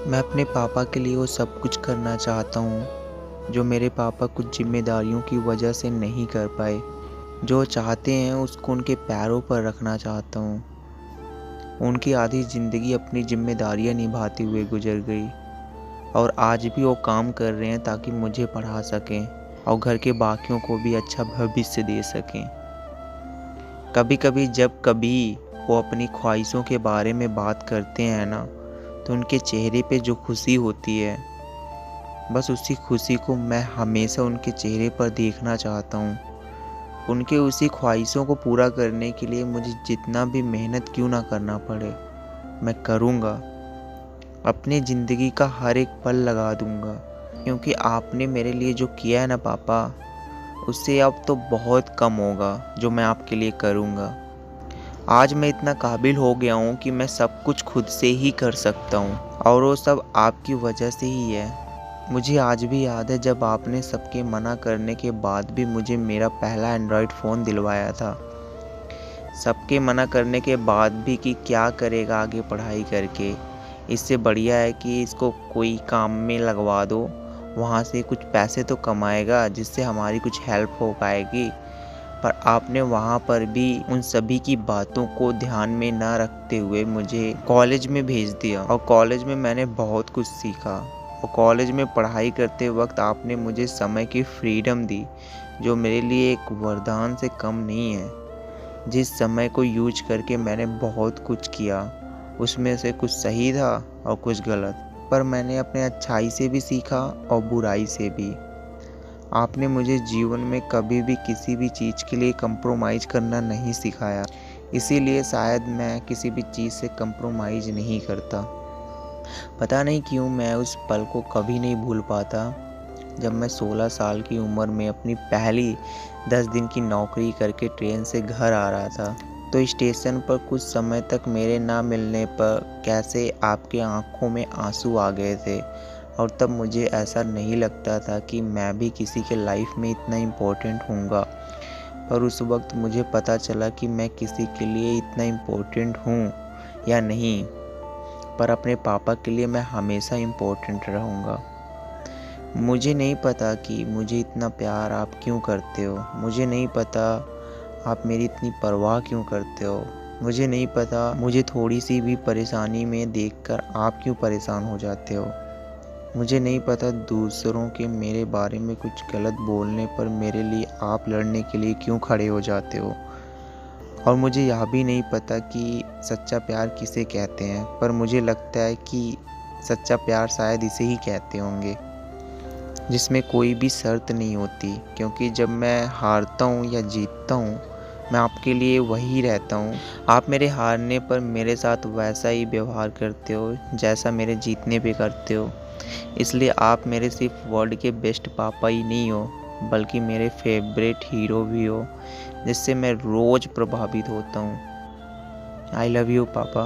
मैं अपने पापा के लिए वो सब कुछ करना चाहता हूँ जो मेरे पापा कुछ ज़िम्मेदारियों की वजह से नहीं कर पाए। जो चाहते हैं उसको उनके पैरों पर रखना चाहता हूँ। उनकी आधी ज़िंदगी अपनी ज़िम्मेदारियाँ निभाते हुए गुजर गई और आज भी वो काम कर रहे हैं ताकि मुझे पढ़ा सकें और घर के बाकियों को भी अच्छा भविष्य दे सकें। कभी वो अपनी ख्वाहिशों के बारे में बात करते हैं ना, तो उनके चेहरे पे जो खुशी होती है, बस उसी खुशी को मैं हमेशा उनके चेहरे पर देखना चाहता हूँ। उनके उसी ख्वाहिशों को पूरा करने के लिए मुझे जितना भी मेहनत क्यों ना करना पड़े, मैं करूँगा। अपनी ज़िंदगी का हर एक पल लगा दूँगा, क्योंकि आपने मेरे लिए जो किया है ना पापा, उससे अब तो बहुत कम होगा जो मैं आपके लिए करूँगा। आज मैं इतना काबिल हो गया हूँ कि मैं सब कुछ खुद से ही कर सकता हूँ और वो सब आपकी वजह से ही है। मुझे आज भी याद है जब आपने सबके मना करने के बाद भी मुझे मेरा पहला एंड्रॉयड फ़ोन दिलवाया था। सबके मना करने के बाद भी कि क्या करेगा आगे पढ़ाई करके, इससे बढ़िया है कि इसको कोई काम में लगवा दो, वहाँ से कुछ पैसे तो कमाएगा जिससे हमारी कुछ हेल्प हो पाएगी। पर आपने वहाँ पर भी उन सभी की बातों को ध्यान में ना रखते हुए मुझे कॉलेज में भेज दिया और कॉलेज में मैंने बहुत कुछ सीखा। और कॉलेज में पढ़ाई करते वक्त आपने मुझे समय की फ्रीडम दी, जो मेरे लिए एक वरदान से कम नहीं है। जिस समय को यूज करके मैंने बहुत कुछ किया, उसमें से कुछ सही था और कुछ गलत, पर मैंने अपने अच्छाई से भी सीखा और बुराई से भी। आपने मुझे जीवन में कभी भी किसी भी चीज़ के लिए कंप्रोमाइज़ करना नहीं सिखाया, इसीलिए शायद मैं किसी भी चीज़ से कंप्रोमाइज़ नहीं करता। पता नहीं क्यों मैं उस पल को कभी नहीं भूल पाता, जब मैं 16 साल की उम्र में अपनी पहली 10 दिन की नौकरी करके ट्रेन से घर आ रहा था, तो स्टेशन पर कुछ समय तक मेरे ना मिलने पर कैसे आपके आँखों में आंसू आ गए थे। और तब मुझे ऐसा नहीं लगता था कि मैं भी किसी के लाइफ में इतना इम्पोर्टेंट हूँगा, पर उस वक्त मुझे पता चला कि मैं किसी के लिए इतना इम्पोर्टेंट हूँ या नहीं, पर अपने पापा के लिए मैं हमेशा इम्पोर्टेंट रहूँगा। मुझे नहीं पता कि मुझे इतना प्यार आप क्यों करते हो, मुझे नहीं पता आप मेरी इतनी परवाह क्यों करते हो, मुझे नहीं पता मुझे थोड़ी सी भी परेशानी में देखकर आप क्यों परेशान हो जाते हो, मुझे नहीं पता दूसरों के मेरे बारे में कुछ गलत बोलने पर मेरे लिए आप लड़ने के लिए क्यों खड़े हो जाते हो। और मुझे यह भी नहीं पता कि सच्चा प्यार किसे कहते हैं, पर मुझे लगता है कि सच्चा प्यार शायद इसे ही कहते होंगे, जिसमें कोई भी शर्त नहीं होती। क्योंकि जब मैं हारता हूँ या जीतता हूँ, मैं आपके लिए वही रहता हूँ। आप मेरे हारने पर मेरे साथ वैसा ही व्यवहार करते हो जैसा मेरे जीतने पे करते हो। इसलिए आप मेरे सिर्फ वर्ल्ड के बेस्ट पापा ही नहीं हो, बल्कि मेरे फेवरेट हीरो भी हो, जिससे मैं रोज़ प्रभावित होता हूँ। आई लव यू पापा।